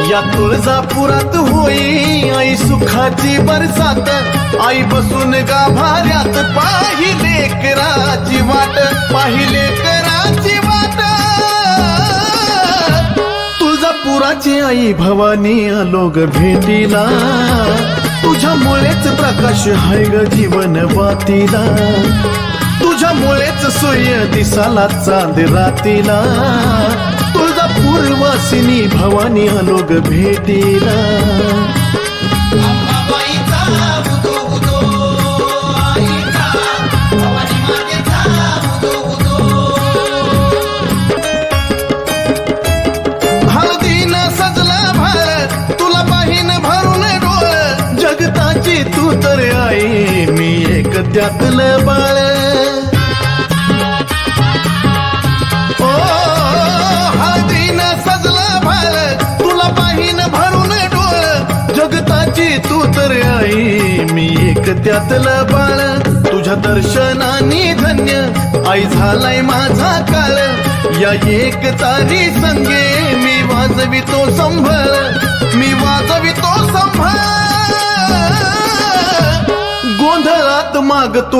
या तुळजापुरात होई आई सुखाची बरसात, आई बसून गाभाऱ्यात पाहिले कराची वाट, पाहिले कराची वाट। तुळजापुराची आई भवानी आलो ग भेटीला, तुझ्यामुळेच प्रकाश हाय ग जीवन वातीला, तुझ्यामुळेच सूर्य दिसाला चांद रातीला। तुळजापूर वासिनी भवानी आलो ग भेटीला। हळदीनं सजला भार तुला पाहिन भरून डोळ, जगताची तू तर आई मी एक त्यातलं बाळ। जगताची तू तर आई मी एक त्यातलं बाळ, तुझ्या दर्शनाने धन्य आई झालाय माझा काळ। या एक तारी संगे मी वाजवितो संभळ, मी वाजवितो संभळ, गोंधळात मागतो